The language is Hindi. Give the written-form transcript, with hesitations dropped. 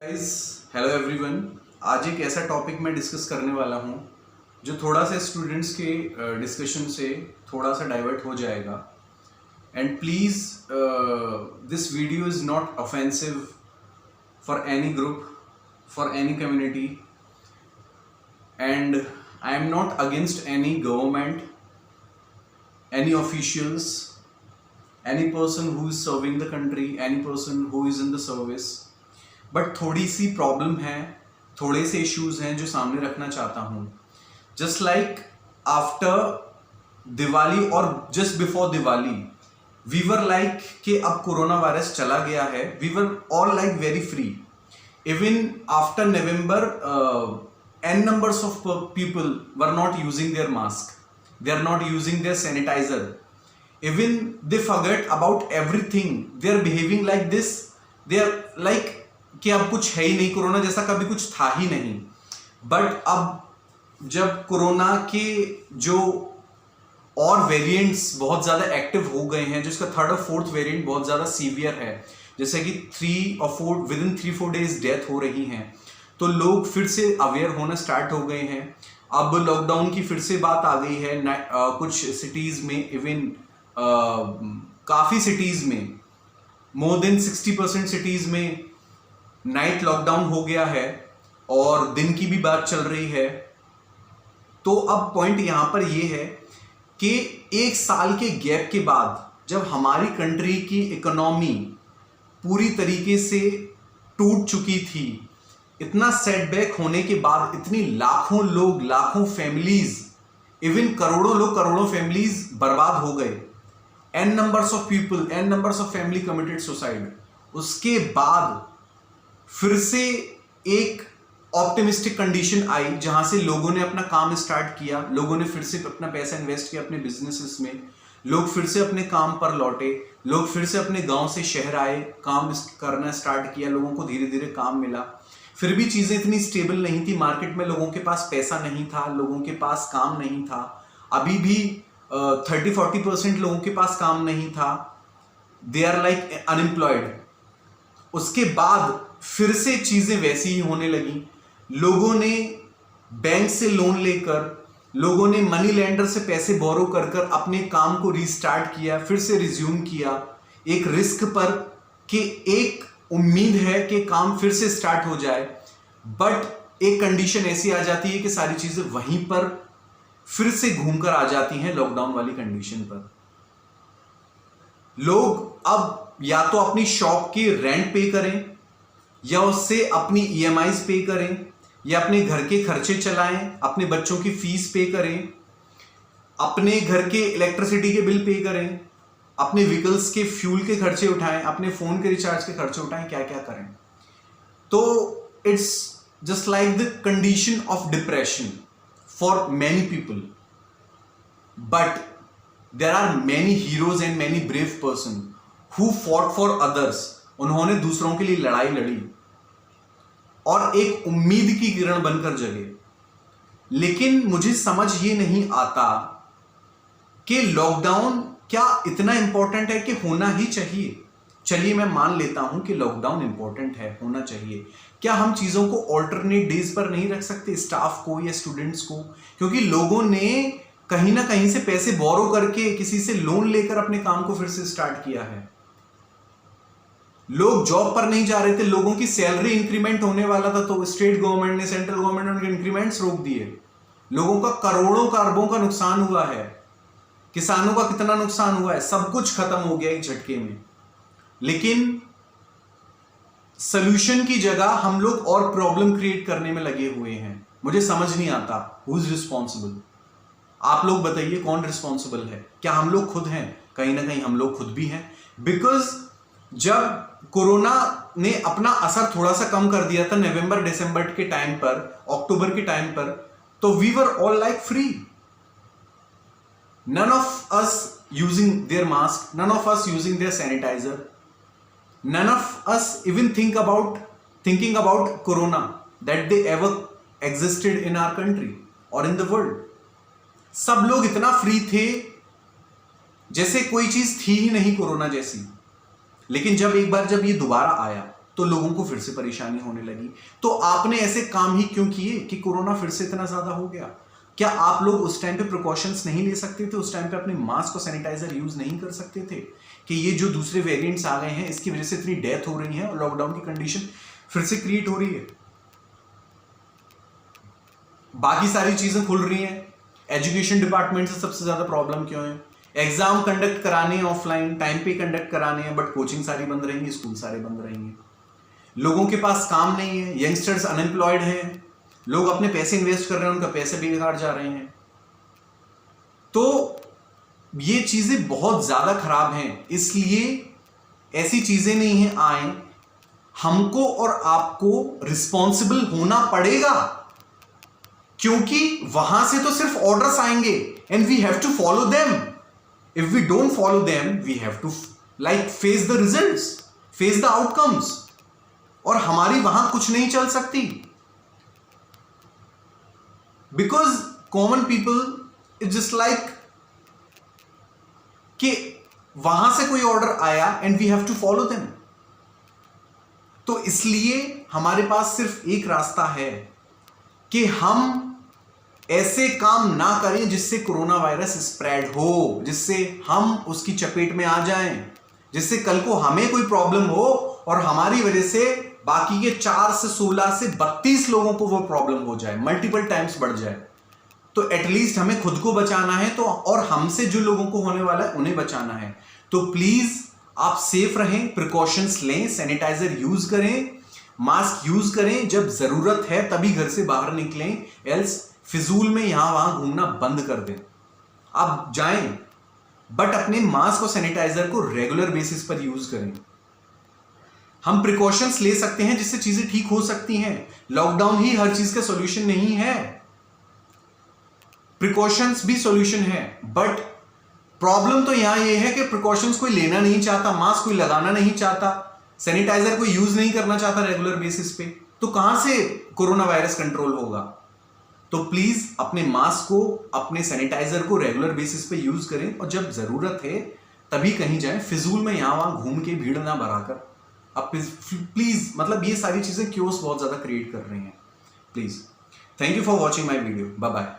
Guys, hello everyone. आज एक ऐसा टॉपिक मैं डिस्कस करने वाला हूँ जो थोड़ा सा स्टूडेंट्स के डिस्कशन से थोड़ा सा डाइवर्ट हो जाएगा। And please this video is not offensive for any group, for any community, and I am not against any government, any officials, any person who is serving the country, any person who is in the service. But थोड़ी सी प्रॉब्लम है, थोड़े से इश्यूज हैं जो सामने रखना चाहता हूँ। जस्ट लाइक आफ्टर दिवाली और just before Diwali we were like कि अब कोरोना वायरस चला गया है, we were all like very free. Even after November n numbers of people were not using their mask, they are not using their sanitizer, even they forget about everything, they are behaving like this, they are like कि अब कुछ है ही नहीं, कोरोना जैसा कभी कुछ था ही नहीं। बट अब जब कोरोना के जो और वेरिएंट्स बहुत ज़्यादा एक्टिव हो गए हैं, जिसका थर्ड और फोर्थ वेरिएंट बहुत ज़्यादा सीवियर है, जैसे कि 3 और 4 विदिन 3-4 डेज डेथ हो रही हैं, तो लोग फिर से अवेयर होना स्टार्ट हो गए हैं। अब लॉकडाउन की फिर से बात आ गई है। कुछ सिटीज़ में, इवन काफ़ी सिटीज़ में, मोर देन 60% सिटीज़ में नाइट लॉकडाउन हो गया है और दिन की भी बात चल रही है। तो अब पॉइंट यहाँ पर ये है कि 1 साल के गैप के बाद जब हमारी कंट्री की इकोनॉमी पूरी तरीके से टूट चुकी थी, इतना सेटबैक होने के बाद इतनी लाखों लोग, लाखों फैमिलीज, इवन करोड़ों लोग, करोड़ों फैमिलीज बर्बाद हो गए, n numbers of people, n numbers of family committed suicide। उसके बाद फिर से एक ऑप्टिमिस्टिक कंडीशन आई जहां से लोगों ने अपना काम स्टार्ट किया, लोगों ने फिर से अपना पैसा इन्वेस्ट किया अपने बिजनेसेस में, लोग फिर से अपने काम पर लौटे, लोग फिर से अपने गांव से शहर आए, काम करना स्टार्ट किया, लोगों को धीरे धीरे काम मिला। फिर भी चीज़ें इतनी स्टेबल नहीं थी, मार्केट में लोगों के पास पैसा नहीं था, लोगों के पास काम नहीं था, अभी भी 30-40% लोगों के पास काम नहीं था, दे आर लाइक अनएम्प्लॉयड। उसके बाद फिर से चीज़ें वैसी ही होने लगी। लोगों ने बैंक से लोन लेकर, लोगों ने मनी लेंडर से पैसे बोरो कर कर अपने काम को रीस्टार्ट किया, फिर से रिज्यूम किया, एक रिस्क पर कि एक उम्मीद है कि काम फिर से स्टार्ट हो जाए। बट एक कंडीशन ऐसी आ जाती है कि सारी चीज़ें वहीं पर फिर से घूमकर आ जाती हैं लॉकडाउन वाली कंडीशन पर। लोग अब या तो अपनी शॉप की रेंट पे करें, या उससे अपनी EMIs पे करें, या अपने घर के खर्चे चलाएं, अपने बच्चों की फीस पे करें, अपने घर के इलेक्ट्रिसिटी के बिल पे करें, अपने व्हीकल्स के फ्यूल के खर्चे उठाएं, अपने फ़ोन के रिचार्ज के खर्चे उठाएं, क्या क्या करें। तो it's just like the condition of depression for many people. But there are many heroes and many brave person who fought for others. उन्होंने दूसरों के लिए लड़ाई लड़ी और एक उम्मीद की किरण बनकर जगे। लेकिन मुझे समझ ये नहीं आता कि लॉकडाउन क्या इतना इंपॉर्टेंट है कि होना ही चाहिए। चलिए मैं मान लेता हूं कि लॉकडाउन इंपॉर्टेंट है, होना चाहिए। क्या हम चीज़ों को ऑल्टरनेट डेज पर नहीं रख सकते, स्टाफ को या स्टूडेंट्स को? क्योंकि लोगों ने कहीं ना कहीं से पैसे बोरो करके, किसी से लोन लेकर अपने काम को फिर से स्टार्ट किया है। लोग जॉब पर नहीं जा रहे थे, लोगों की सैलरी इंक्रीमेंट होने वाला था, तो स्टेट गवर्नमेंट ने, सेंट्रल गवर्नमेंट ने उनके इंक्रीमेंट्स रोक दिए। लोगों का करोड़ों का, अरबों का नुकसान हुआ है। किसानों का कितना नुकसान हुआ है, सब कुछ खत्म हो गया एक झटके में। लेकिन सॉल्यूशन की जगह हम लोग और प्रॉब्लम क्रिएट करने में लगे हुए हैं। मुझे समझ नहीं आता हु इज रिस्पॉन्सिबल। आप लोग बताइए कौन रिस्पॉन्सिबल है? क्या हम लोग खुद हैं? कहीं ना कहीं हम लोग खुद भी हैं। बिकॉज जब कोरोना ने अपना असर थोड़ा सा कम कर दिया था नवंबर दिसंबर के टाइम पर, अक्टूबर के टाइम पर, तो we were all like free. None of us using their mask, none of us using their sanitizer, none of us even thinking about corona that they ever existed in our country और इन द वर्ल्ड। सब लोग इतना फ्री थे जैसे कोई चीज थी ही नहीं कोरोना जैसी। लेकिन जब एक बार जब ये दोबारा आया तो लोगों को फिर से परेशानी होने लगी। तो आपने ऐसे काम ही क्यों किए कि कोरोना फिर से इतना ज्यादा हो गया? क्या आप लोग उस टाइम पे प्रिकॉशंस नहीं ले सकते थे? उस टाइम पे अपने मास्क और सैनिटाइजर यूज नहीं कर सकते थे कि ये जो दूसरे वेरिएंट्स आ गए हैं इसकी वजह से इतनी डेथ हो रही है और लॉकडाउन की कंडीशन फिर से क्रिएट हो रही है? बाकी सारी चीजें खुल रही हैं, एजुकेशन डिपार्टमेंट से सबसे ज्यादा प्रॉब्लम क्यों है? एग्जाम कंडक्ट कराने हैं ऑफलाइन, टाइम पे कंडक्ट कराने हैं, बट कोचिंग सारी बंद रहेंगी, स्कूल सारे बंद रहेंगे। लोगों के पास काम नहीं है, यंगस्टर्स अनएम्प्लॉयड हैं, लोग अपने पैसे इन्वेस्ट कर रहे हैं, उनका पैसे बेकार जा रहे हैं। तो ये चीजें बहुत ज्यादा खराब हैं, इसलिए ऐसी चीजें नहीं है आए, हमको और आपको रिस्पॉन्सिबल होना पड़ेगा, क्योंकि वहां से तो सिर्फ ऑर्डर्स आएंगे and we have to follow them. If we don't follow them we have to face the results, face the outcomes, और हमारी वहां कुछ नहीं चल सकती, because common people is just like कि वहां से कोई ऑर्डर आया and we have to follow them. तो इसलिए हमारे पास सिर्फ एक रास्ता है कि हम ऐसे काम ना करें जिससे कोरोना वायरस स्प्रेड हो, जिससे हम उसकी चपेट में आ जाएं, जिससे कल को हमें कोई प्रॉब्लम हो और हमारी वजह से बाकी के 4 से 16 से 32 लोगों को वो प्रॉब्लम हो जाए, मल्टीपल टाइम्स बढ़ जाए। तो एटलीस्ट हमें खुद को बचाना है, तो और हमसे जो लोगों को होने वाला है उन्हें बचाना है। तो प्लीज आप सेफ रहें, प्रिकॉशंस लें, सैनिटाइजर यूज करें, मास्क यूज करें, जब जरूरत है तभी घर से बाहर निकलें, एल्स फिजूल में यहां वहां घूमना बंद कर दें। आप जाएं बट अपने मास्क और सैनिटाइजर को रेगुलर बेसिस पर यूज करें। हम प्रिकॉशंस ले सकते हैं जिससे चीजें ठीक हो सकती हैं। लॉकडाउन ही हर चीज का सॉल्यूशन नहीं है, प्रिकॉशंस भी सॉल्यूशन है। बट प्रॉब्लम तो यहां ये है कि प्रिकॉशंस कोई लेना नहीं चाहता, मास्क कोई लगाना नहीं चाहता, सैनिटाइजर कोई यूज नहीं करना चाहता रेगुलर बेसिस पे, तो कहां से कोरोना वायरस कंट्रोल होगा? तो प्लीज अपने मास्क को, अपने सैनिटाइजर को रेगुलर बेसिस पे यूज करें, और जब जरूरत है तभी कहीं जाएं, फिजूल में यहां वहां घूम के भीड़ ना बढ़ाकर। अब प्लीज, मतलब ये सारी चीजें क्योस बहुत ज्यादा क्रिएट कर रही हैं। Please, thank you for watching my video, bye bye.